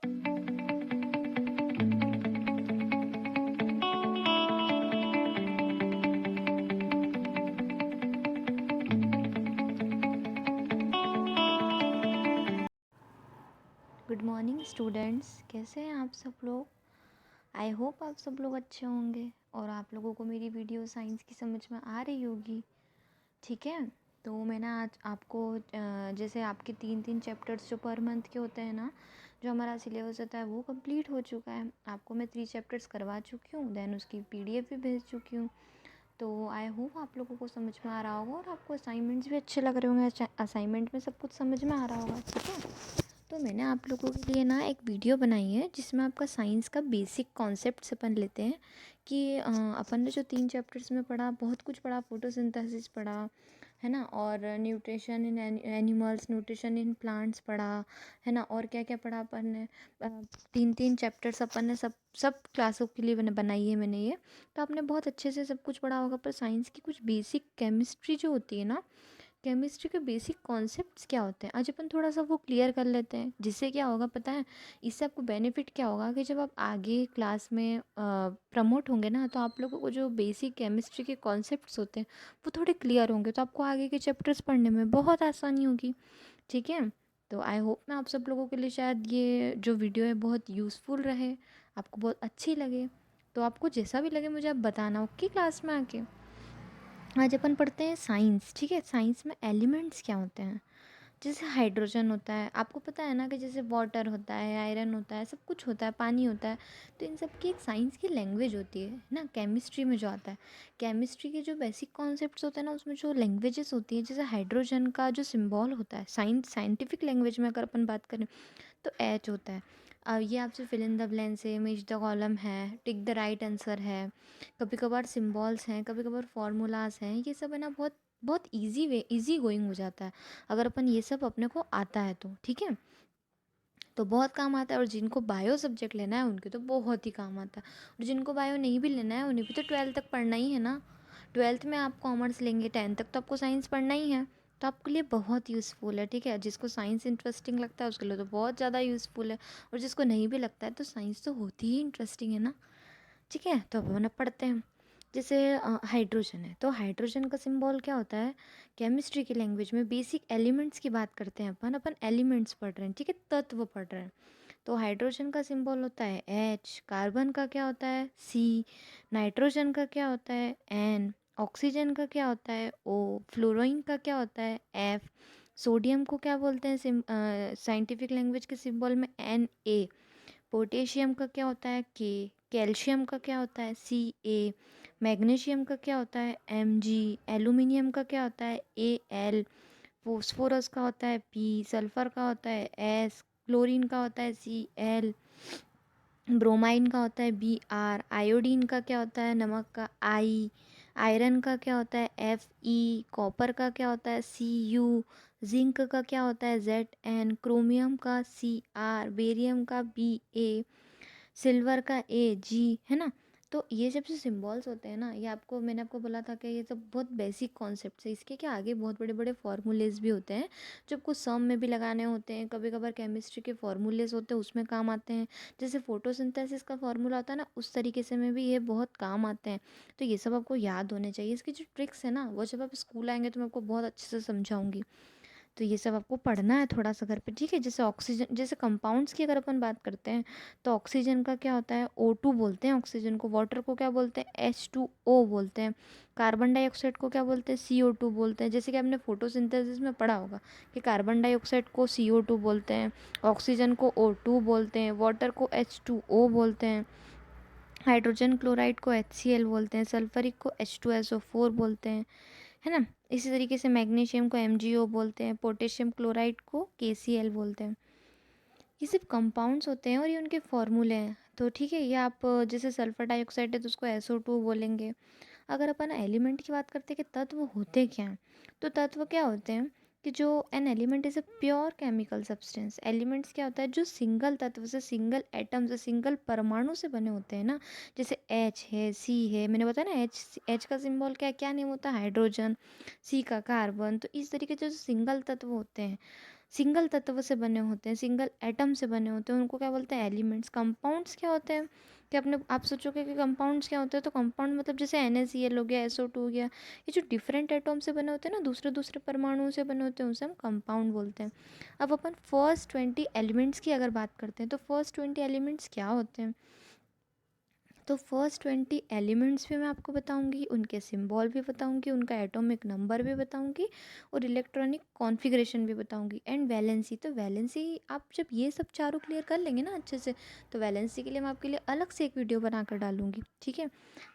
Good morning students, कैसे हैं आप सब लोग। आई होप आप सब लोग अच्छे होंगे और आप लोगों को मेरी वीडियो साइंस की समझ में आ रही होगी। ठीक है, तो मैं ना आज आपको जैसे आपके 3-3 चैप्टर्स जो पर मंथ के होते हैं ना, जो हमारा सिलेबस होता है वो कंप्लीट हो चुका है। आपको मैं 3 चैप्टर्स करवा चुकी हूँ, देन उसकी PDF भी भेज चुकी हूँ। तो आई होप आप लोगों को समझ में आ रहा होगा और आपको असाइनमेंट्स भी अच्छे लग रहे होंगे। असाइनमेंट में सब कुछ समझ में आ रहा होगा। ठीक है, तो मैंने आप लोगों के लिए ना एक वीडियो बनाई है जिसमें आपका साइंस का बेसिक कॉन्सेप्ट्स अपन लेते हैं कि अपन ने जो 3 चैप्टर्स में पढ़ा, बहुत कुछ पढ़ा, फोटोसिंथेसिस पढ़ा है ना, और nutrition in animals, nutrition in plants पढ़ा है ना, और क्या क्या पढ़ा अपन ने। 3-3 चैप्टर्स अपन ने सब सब क्लासों के लिए मैंने बनाई है मैंने ये। तो आपने बहुत अच्छे से सब कुछ पढ़ा होगा, पर साइंस की कुछ बेसिक केमिस्ट्री जो होती है ना, केमिस्ट्री के बेसिक कॉन्सेप्ट्स क्या होते हैं, आज अपन थोड़ा सा वो क्लियर कर लेते हैं। जिससे क्या होगा पता है, इससे आपको बेनिफिट क्या होगा कि जब आप आगे क्लास में प्रमोट होंगे ना, तो आप लोगों को जो बेसिक केमिस्ट्री के कॉन्सेप्ट्स होते हैं वो थोड़े क्लियर होंगे, तो आपको आगे के चैप्टर्स पढ़ने में बहुत आसानी होगी। ठीक है, तो आई होप मैं आप सब लोगों के लिए शायद ये जो वीडियो है बहुत यूज़फुल रहे, आपको बहुत अच्छी लगे। तो आपको जैसा भी लगे मुझे आप बताना, ओके, क्लास में आके। आज अपन पढ़ते हैं साइंस। ठीक है, साइंस में एलिमेंट्स क्या होते हैं। जैसे हाइड्रोजन होता है, आपको पता है ना कि जैसे वाटर होता है, आयरन होता है, सब कुछ होता है, पानी होता है। तो इन सब की एक साइंस की लैंग्वेज होती है ना, केमिस्ट्री में जो आता है। केमिस्ट्री के जो बेसिक कॉन्सेप्ट्स होते हैं ना, उसमें जो लैंग्वेजेस होती है, जैसे हाइड्रोजन का जो सिंबल होता है, साइंटिफिक लैंग्वेज में अगर अपन बात करें तो H होता है। अब ये आपसे फिल इन द ब्लैंक्स है, इमेज द कॉलम है, टिक द राइट आंसर है, कभी कभार सिम्बॉल्स हैं, कभी कभार फार्मूलाज हैं। ये सब है ना, बहुत बहुत इजी गोइंग हो जाता है अगर अपन ये सब अपने को आता है तो। ठीक है, तो बहुत काम आता है। और जिनको बायो सब्जेक्ट लेना है उनके तो बहुत ही काम आता है, और जिनको बायो नहीं भी लेना है उन्हें भी तो 12th तक पढ़ना ही है ना। 12th में आप कॉमर्स लेंगे, 10th तक तो आपको साइंस पढ़ना ही है। तो आपके लिए बहुत यूज़फुल है। ठीक है, जिसको साइंस इंटरेस्टिंग लगता है उसके लिए तो बहुत ज़्यादा यूज़फुल है, और जिसको नहीं भी लगता है तो साइंस तो होती ही इंटरेस्टिंग है ना। ठीक है, तो अब अब पढ़ते हैं। जैसे हाइड्रोजन है, तो हाइड्रोजन का सिंबल क्या होता है। केमिस्ट्री की लैंग्वेज में बेसिक एलिमेंट्स की बात करते हैं अपन अपन एलिमेंट्स पढ़ रहे हैं, ठीक है, तत्व पढ़ रहे हैं। तो हाइड्रोजन का सिंबल होता है H, कार्बन का क्या होता है C, नाइट्रोजन का क्या होता है N, ऑक्सीजन का क्या होता है O, फ्लोरीन का क्या होता है F, सोडियम को क्या बोलते हैं साइंटिफिक लैंग्वेज के सिंबल में Na, पोटेशियम का क्या होता है K, कैल्शियम का क्या होता है Ca, मैग्नीशियम का क्या होता है Mg, एल्यूमिनियम का क्या होता है Al, फोस्फोरस का होता है P, सल्फर का होता है S, क्लोरीन का होता है Cl, ब्रोमाइन का होता है Br, आयोडीन का क्या होता है नमक का I, आयरन का क्या होता है Fe, कॉपर का क्या होता है Cu, जिंक का क्या होता है Zn, क्रोमियम का Cr, बेरियम का Ba, सिल्वर का Ag, है ना। तो ये जब से सिम्बॉल्स होते हैं ना, ये आपको मैंने आपको बोला था कि ये सब बहुत बेसिक कॉन्सेप्ट्स है। इसके क्या आगे बहुत बड़े बड़े फार्मूलेज भी होते हैं, जब कुछ सम में भी लगाने होते हैं, कभी कभार केमिस्ट्री के फार्मूलेज होते हैं उसमें काम आते हैं। जैसे फोटोसिंथेसिस का फार्मूला होता है ना, उस तरीके से में भी ये बहुत काम आते हैं। तो ये सब आपको याद होने चाहिए। इसकी जो ट्रिक्स है ना, वो जब आप स्कूल आएंगे तो मैं आपको बहुत अच्छे से समझाऊंगी। तो ये सब आपको पढ़ना है थोड़ा सा घर पे। ठीक है, जैसे ऑक्सीजन, जैसे कंपाउंड्स की अगर अपन बात करते हैं तो ऑक्सीजन का क्या होता है O2 बोलते हैं ऑक्सीजन को, वाटर को क्या बोलते हैं H2O बोलते हैं, कार्बन डाइऑक्साइड को क्या बोलते हैं CO2 बोलते हैं। जैसे कि आपने फोटोसिंथेसिस में पढ़ा होगा कि कार्बन डाइऑक्साइड को CO2 बोलते हैं, ऑक्सीजन को O2 बोलते हैं, वाटर को H2O बोलते हैं, हाइड्रोजन क्लोराइड को HCl बोलते हैं, सल्फरिक को H2SO4 बोलते हैं, है ना। इसी तरीके से मैग्नीशियम को MgO बोलते हैं, पोटेशियम क्लोराइड को KCl बोलते हैं। ये सिर्फ कंपाउंड्स होते हैं और ये उनके फॉर्मूले हैं। तो ठीक है, ये आप जैसे सल्फर डाइऑक्साइड है तो उसको SO2 बोलेंगे। अगर अपन एलिमेंट की बात करते हैं कि तत्व होते क्या हैं, तो तत्व क्या होते हैं कि जो an element is a pure chemical substance. Elements क्या होता है, जो सिंगल तत्व से, सिंगल एटम से, सिंगल परमाणु से बने होते हैं ना। जैसे H है, C है, मैंने बताया ना H का सिंबल क्या क्या नेम होता है, हाइड्रोजन, C का कार्बन। तो इस तरीके से जो सिंगल तत्व होते हैं सिंगल तत्व से बने होते हैं, सिंगल एटम से बने होते हैं, उनको क्या बोलते हैं? एलिमेंट्स। कंपाउंड्स क्या होते हैं? कि अपने आप सोचोगे कि कंपाउंड्स क्या होते हैं, तो कंपाउंड मतलब जैसे NaCl हो गया, SO2 हो गया, ये जो डिफरेंट एटम से बने होते हैं ना, दूसरे दूसरे परमाणुओं से बने होते हैं, उसे हम कंपाउंड बोलते हैं। अब अपन फर्स्ट 20 एलिमेंट्स की अगर बात करते हैं, तो फर्स्ट 20 एलिमेंट्स क्या होते हैं? तो फर्स्ट 20 एलिमेंट्स भी मैं आपको बताऊंगी, उनके सिंबल भी बताऊंगी, उनका एटॉमिक नंबर भी बताऊंगी, और इलेक्ट्रॉनिक कॉन्फ़िगरेशन भी बताऊंगी, एंड वैलेंसी। तो वैलेंसी आप जब ये सब चारों क्लियर कर लेंगे ना अच्छे से, तो वैलेंसी के लिए मैं आपके लिए अलग से एक वीडियो बनाकर डालूंगी, ठीक है।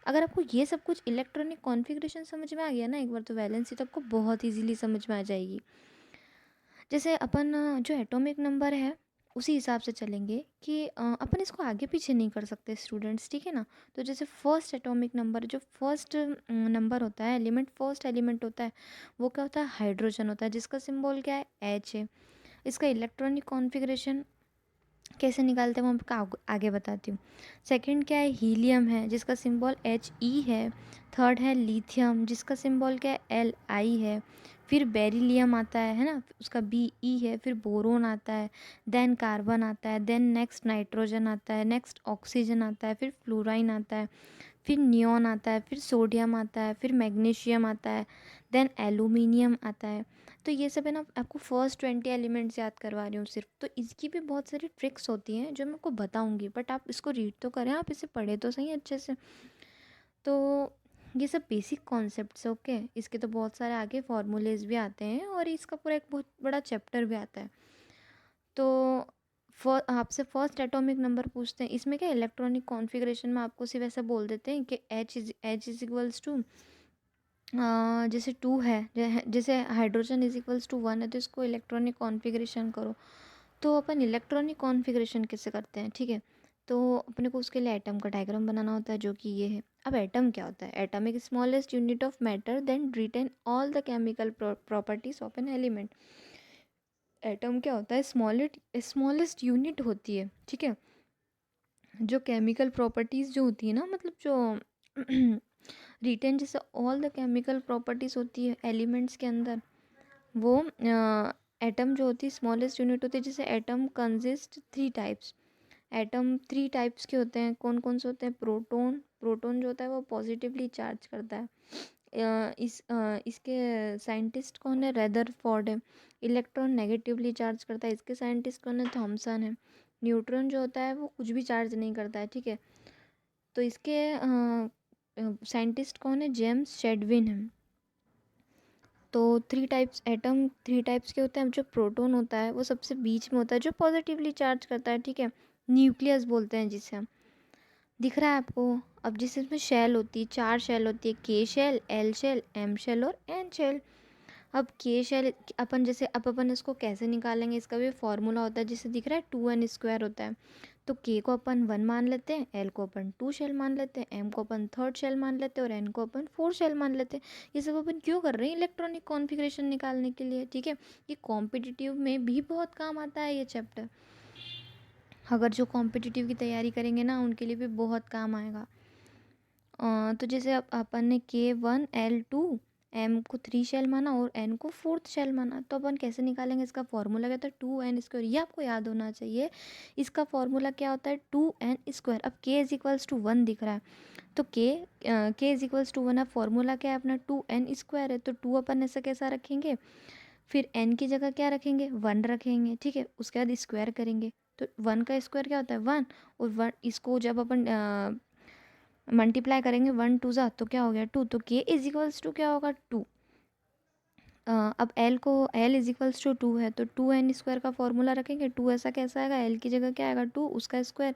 अगर आपको ये सब कुछ इलेक्ट्रॉनिक कॉन्फ़िगरेशन समझ में आ गया ना एक बार, तो वैलेंसी तो आपको बहुत ईजीली समझ में आ जाएगी। जैसे अपन जो एटॉमिक नंबर है उसी हिसाब से चलेंगे कि अपन इसको आगे पीछे नहीं कर सकते स्टूडेंट्स, ठीक है ना। तो जैसे फर्स्ट एटॉमिक नंबर, जो फर्स्ट नंबर होता है, एलिमेंट, फर्स्ट एलिमेंट होता है, वो क्या होता है? हाइड्रोजन होता है, जिसका सिंबल क्या है? H है। इसका इलेक्ट्रॉनिक कॉन्फ़िगरेशन कैसे निकालते हैं वो मैं आपको आगे बताती हूँ। सेकंड क्या है? हीलियम है, जिसका सिंबल He है। थर्ड है लिथियम, जिसका सिंबल क्या है? Li है। फिर बेरिलियम आता है ना, उसका Be है। फिर बोरोन आता है, देन कार्बन आता है, देन नेक्स्ट नाइट्रोजन आता है, नेक्स्ट ऑक्सीजन आता है, फिर फ्लोराइन आता है, फिर नियॉन आता है, फिर सोडियम आता है, फिर मैग्नीशियम आता है, देन एलुमिनियम आता है। तो ये सब है ना, आपको फर्स्ट 20 एलिमेंट्स याद करवा रही हूँ सिर्फ। तो इसकी भी बहुत सारी ट्रिक्स होती हैं जो मैं आपको बताऊँगी, बट आप इसको रीड तो करें, आप इसे पढ़े तो सही अच्छे से। तो ये सब बेसिक कॉन्सेप्ट्स, ओके। इसके तो बहुत सारे आगे फार्मूलेज भी आते हैं, और इसका पूरा एक बहुत बड़ा चैप्टर भी आता है। तो आपसे फर्स्ट एटॉमिक नंबर पूछते हैं, इसमें क्या इलेक्ट्रॉनिक कॉन्फ़िगरेशन में आपको सिर्फ ऐसा बोल देते हैं कि H इज इक्वल्स टू, जैसे 2 है, जैसे हाइड्रोजन इज इक्वल्स टू 1 है, तो इसको इलेक्ट्रॉनिक कॉन्फ़िगरेशन करो। तो अपन इलेक्ट्रॉनिक कॉन्फ़िगरेशन कैसे करते हैं, ठीक है। तो अपने को उसके लिए एटम का डायग्राम बनाना होता है, जो कि ये है। अब एटम क्या होता है? एटम एक smallest unit of matter then retain all the chemical properties of an element. Atom क्या होता है? स्मॉलेस्ट यूनिट होती है, ठीक है। जो केमिकल प्रॉपर्टीज़ जो होती है ना, मतलब जो रिटेन, जैसे ऑल द केमिकल प्रॉपर्टीज़ होती है एलिमेंट्स के अंदर, वो एटम जो होती है स्मॉलेस्ट यूनिट होती है। जैसे atom consist 3 types. Atom 3 types के होते हैं। कौन कौन से होते हैं? प्रोटॉन। प्रोटॉन जो होता है वो पॉजिटिवली चार्ज करता है। इसके साइंटिस्ट कौन है? रदरफोर्ड है। इलेक्ट्रॉन नेगेटिवली चार्ज करता है, इसके साइंटिस्ट कौन है? थॉमसन है। न्यूट्रॉन जो होता है वो कुछ भी चार्ज नहीं करता है, ठीक है। तो इसके साइंटिस्ट कौन है? जेम्स शेडविन है। तो 3 टाइप्स एटम, 3 टाइप्स के होते हैं। जो प्रोटॉन होता है वो सबसे बीच में होता है, जो पॉजिटिवली चार्ज करता है, ठीक है। न्यूक्लियस बोलते हैं जिसे हम। दिख रहा है आपको? अब जिस इसमें शेल होती है, 4 शेल होती है, K shell, L shell, M shell और एन शेल। अब के शेल अपन, जैसे अब अपन इसको कैसे निकालेंगे, इसका भी फॉर्मूला होता है, जिसे दिख रहा है 2n² होता है। तो के को अपन 1 मान लेते हैं, एल को अपन 2 शेल मान लेते हैं, एम को अपन 3rd शेल मान लेते हैं, और एन को अपन 4 शेल मान लेते हैं। ये सब अपन क्यों कर रहे हैं? इलेक्ट्रॉनिक कॉन्फ़िगरेशन निकालने के लिए, ठीक है। ये कॉम्पिटिटिव में भी बहुत काम आता है ये चैप्टर। अगर जो कॉम्पिटिटिव की तैयारी करेंगे ना, उनके लिए भी बहुत काम आएगा। तो जैसे अपन ने K1L2 एम को 3 शेल माना और एन को 4th शेल माना, तो अपन कैसे निकालेंगे? इसका फॉर्मूला क्या था? 2n²। ये आपको याद होना चाहिए। इसका फॉर्मूला क्या होता है? 2n²। अब k इज इक्वल्स टू 1 दिख रहा है, तो k इज इक्वल्स टू 1। अब फॉर्मूला क्या है अपना? 2n² है, तो 2 अपन ऐसा कैसा रखेंगे? फिर n की जगह क्या रखेंगे? 1 रखेंगे, ठीक है। उसके बाद स्क्वायर करेंगे, तो 1 का स्क्वायर क्या होता है? 1। और 1 इसको जब अपन मल्टीप्लाई करेंगे, 1 2 ज़ा, तो क्या हो गया? 2। तो k इज इक्वल्स टू क्या होगा? 2। अब l इज इक्वल्स टू 2 है, तो 2n² का फॉर्मूला रखेंगे। 2 ऐसा कैसा आएगा? l की जगह क्या आएगा? 2, उसका स्क्वायर।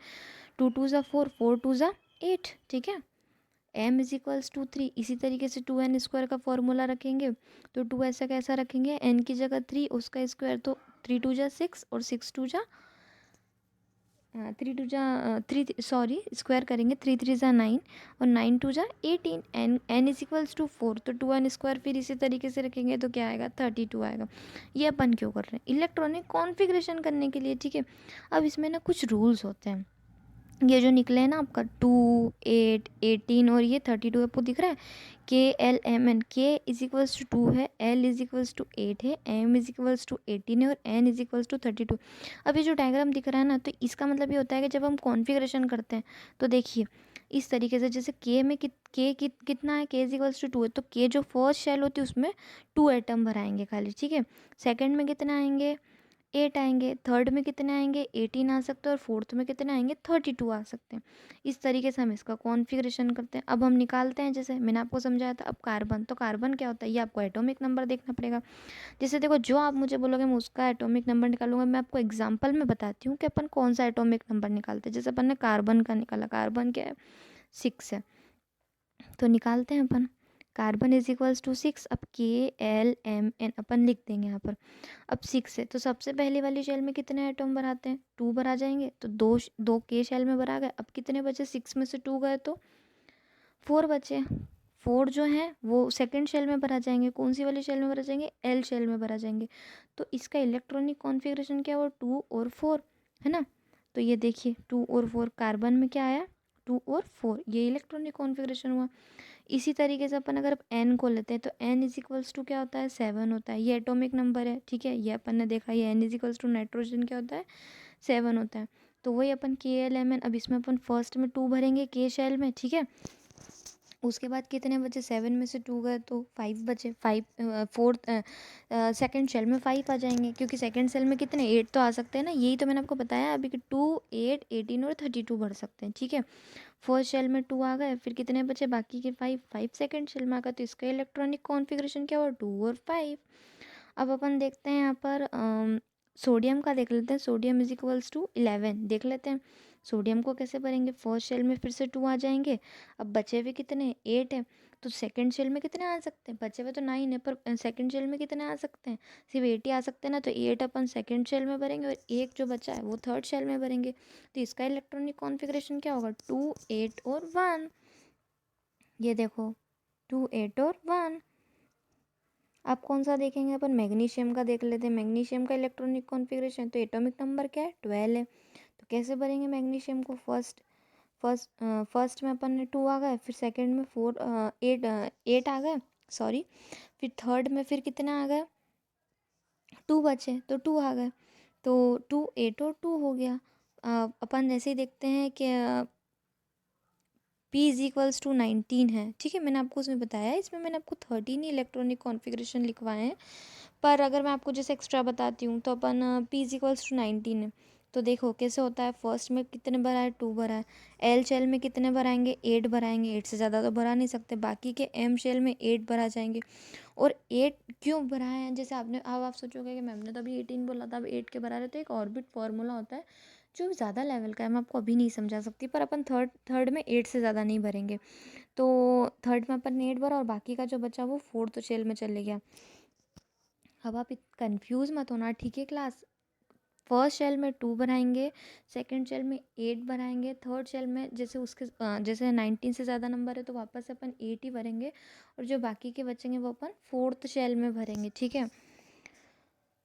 2 2 ज़ा 4, 4 2 ज़ा 8, ठीक है। m is equals to 3। इसी तरीके से 2n² का फॉर्मूला रखेंगे, तो 2 ऐसा कैसा रखेंगे? n की जगह 3, उसका स्क्वायर, तो 3 2 ज़ा 6 और 6 2 ज़ा 3 2 जा 3, सॉरी स्क्वायर करेंगे, 3 3 ज़ा 9 और 9 2 ज़ा 18। n इज इक्वल्स टू 4, तो 2n² फिर इसी तरीके से रखेंगे, तो क्या आएगा? 32 आएगा। ये अपन क्यों कर रहे हैं? इलेक्ट्रॉनिक कॉन्फ़िगरेशन करने के लिए, ठीक है। अब इसमें ना कुछ रूल्स होते हैं, ये जो निकले हैं ना आपका 2, 8, 18 और ये 32 आपको दिख रहा है। KLMN, K is equals to 2 है, L इज इक्वल्स टू 8 है, M इज इक्वल्स टू 18 है और N इज इक्वल्स टू 32। अब ये जो डायग्राम दिख रहा है ना, तो इसका मतलब ये होता है कि जब हम कॉन्फ़िगरेशन करते हैं तो देखिए इस तरीके से, जैसे K में कितना है, K इज इक्वल्स टू 2 है, तो K जो फर्स्ट शेल होती है उसमें 2 एटम भराएंगे खाली, ठीक है। सेकेंड में कितना आएंगे, 8 आएंगे, थर्ड में कितने आएंगे, 18 आ सकते हैं, और फोर्थ में कितने आएंगे, 32 आ सकते हैं। इस तरीके से हम इसका कॉन्फ़िगरेशन करते हैं। अब हम निकालते हैं, जैसे मैंने आपको समझाया था। अब कार्बन, तो कार्बन क्या होता है, ये आपको एटॉमिक नंबर देखना पड़ेगा। जैसे देखो, जो आप मुझे बोलोगे मैं उसका एटॉमिक नंबर निकालूंगा। मैं आपको एग्जाम्पल में बताती हूँ कि अपन कौन सा एटॉमिक नंबर निकालते हैं। जैसे अपन ने कार्बन का निकाला, कार्बन क्या है, 6 है, तो निकालते हैं अपन। Carbon is equals to 6। अब KLMN अपन लिख देंगे यहाँ पर। अब 6 है तो सबसे पहले वाली शेल में कितने एटम भराते हैं, 2 भरा जाएंगे, तो दो के शेल में भरा गए। अब कितने बचे, 6 में से 2 गए तो 4 बचे। 4 जो हैं वो सेकंड शेल में भरा जाएंगे। कौन सी वाली शेल में भरा जाएंगे, L शेल में भरा जाएंगे। तो इसका इलेक्ट्रॉनिक कॉन्फ़िगरेशन क्या हुआ, 2 और 4, है ना। तो ये देखिए 2 और 4, कार्बन में क्या आया, 2 और 4, ये इलेक्ट्रॉनिक कॉन्फ़िगरेशन हुआ। इसी तरीके से अपन अगर एन को लेते हैं तो एन इज इक्वल्स टू क्या होता है, 7 होता है। ये एटॉमिक नंबर है, ठीक है, ये अपन ने देखा। ये N is equals to nitrogen क्या होता है, 7 होता है। तो वही अपन KLMN, अब इसमें अपन फर्स्ट में 2 भरेंगे के शेल में, ठीक है। उसके बाद कितने बचे, 7 में से 2 गए तो 5 बचे। 5 फोर्थ सेकेंड शेल में 5 आ जाएंगे, क्योंकि सेकेंड शेल में कितने 8 तो आ सकते हैं ना। यही तो मैंने आपको बताया अभी कि 2, 8, 18 और 32 भर सकते हैं, ठीक है। फर्स्ट शेल में 2 आ गए, फिर कितने बचे बाकी के 5 सेकेंड शेल में आ गए। तो इसका इलेक्ट्रॉनिक कॉन्फ़िगरेशन क्या हुआ, 2 और 5। अब अपन देखते हैं यहाँ पर सोडियम का देख लेते हैं। सोडियम इज इक्वल्स टू 11 देख लेते हैं। सोडियम को कैसे भरेंगे, फर्स्ट शेल में फिर से 2 आ जाएंगे। अब बचे हुए कितने, 8 है, तो सेकंड शेल में कितने आ सकते हैं, बचे हुए तो 9 है, पर सेकंड शेल में कितने आ सकते हैं, सिर्फ 8 ही आ सकते हैं ना। तो 8 अपन सेकंड शेल में भरेंगे और एक जो बचा है वो थर्ड शेल में भरेंगे। तो इसका इलेक्ट्रॉनिक कॉन्फ़िगरेशन क्या होगा, 2, 8 और 1। ये देखो 2, 8 और 1। अब कौन सा देखेंगे अपन, मैग्नीशियम का देख लेते हैं। मैग्नीशियम का इलेक्ट्रॉनिक कॉन्फ़िगरेशन, तो एटॉमिक नंबर क्या है, 12 है। तो कैसे भरेंगे मैग्नीशियम को, फर्स्ट में अपन ने 2 आ गए, फिर सेकंड में 4, 8 आ गए, सॉरी। फिर थर्ड में फिर कितने आ गए, 2 बचे तो 2 आ गए। तो 2, 8 और 2 हो गया। अपन ऐसे ही देखते हैं कि P इज इक्वल्स टू 19 है, ठीक है। मैंने आपको उसमें बताया, इसमें मैंने आपको 13 ही इलेक्ट्रॉनिक कॉन्फ़िगरेशन लिखवाए हैं। पर अगर मैं आपको जैसे एक्स्ट्रा बताती हूँ तो अपन P इज इक्वल्स टू 19 है। तो देखो कैसे होता है, फर्स्ट में कितने भरा है, 2 भरा है। L शेल में कितने भराएंगे, 8 भराएंगे, 8 से ज़्यादा तो भरा नहीं सकते। बाकी के M शेल में 8 भरा जाएंगे। और 8 क्यों भराए हैं, जैसे आपने, अब आप सोचोगे कि मैम ने तो अभी 18 बोला था, अब 8 के भरा रहे। तो एक ऑर्बिट फार्मूला होता है जो ज़्यादा लेवल का है, मैं आपको अभी नहीं समझा सकती। पर अपन थर्ड में 8 से ज़्यादा नहीं भरेंगे। तो थर्ड में अपन ने 8 भरा और बाकी का जो बचा वो फोर्थ शेल में चले गया। अब आप कंफ्यूज मत होना, ठीक है क्लास। फर्स्ट शेल में 2 बनाएंगे, सेकंड शेल में 8 बनाएंगे, थर्ड शेल में जैसे उसके जैसे 19 से ज़्यादा नंबर है तो वापस से अपन 8 ही भरेंगे। और जो बाकी के बचेंगे वो अपन फोर्थ शेल में भरेंगे, ठीक है।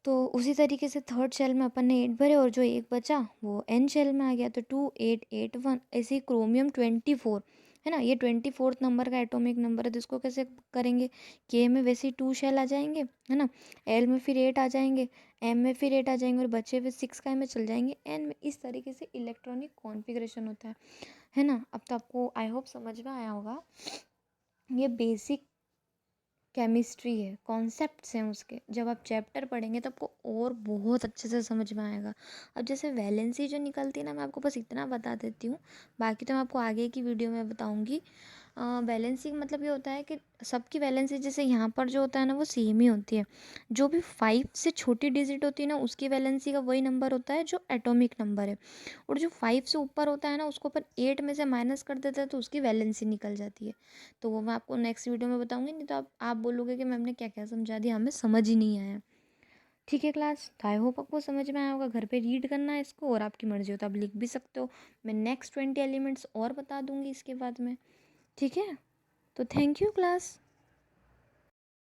तो उसी तरीके से थर्ड शेल में अपन ने 8 भरे और जो एक बचा वो एन शेल में आ गया। तो 2, 8, 8, 1। ऐसे ही क्रोमियम 24 है ना, ये 24th नंबर का एटॉमिक नंबर है। तो इसको कैसे करेंगे, के में वैसे ही 2 शेल आ जाएंगे, है ना। एल में फिर 8 आ जाएंगे, एम में फिर 8 आ जाएंगे और बचे हुए 6 का में चल जाएंगे एन में। इस तरीके से इलेक्ट्रॉनिक कॉन्फ़िगरेशन होता है ना। अब तो आपको आई होप समझ में आया होगा। ये बेसिक केमिस्ट्री है, कॉन्सेप्ट्स हैं उसके। जब आप चैप्टर पढ़ेंगे तो आपको और बहुत अच्छे से समझ में आएगा। अब जैसे वैलेंसी जो निकलती है ना, मैं आपको बस इतना बता देती हूँ, बाकी तो मैं आपको आगे की वीडियो में बताऊँगी। वैलेंसी का मतलब ये होता है कि सबकी वैलेंसी जैसे यहाँ पर जो होता है ना वो सेम ही होती है। जो भी 5 से छोटी डिजिट होती है ना उसकी वैलेंसी का वही नंबर होता है जो एटॉमिक नंबर है। और जो 5 से ऊपर होता है ना उसको अपन 8 में से माइनस कर देते हैं तो उसकी वैलेंसी निकल जाती है। तो वो मैं आपको नेक्स्ट वीडियो में बताऊंगी। नहीं तो आप बोलोगे कि मैम ने क्या क्या समझा दिया, हमें समझ ही नहीं आया। ठीक है क्लास, तो आई होप आपको समझ में आया होगा। घर पे रीड करना है इसको और आपकी मर्जी हो तो आप लिख भी सकते हो। मैं नेक्स्ट 20 एलिमेंट्स और बता दूंगी इसके बाद में, ठीक है। तो थैंक यू क्लास।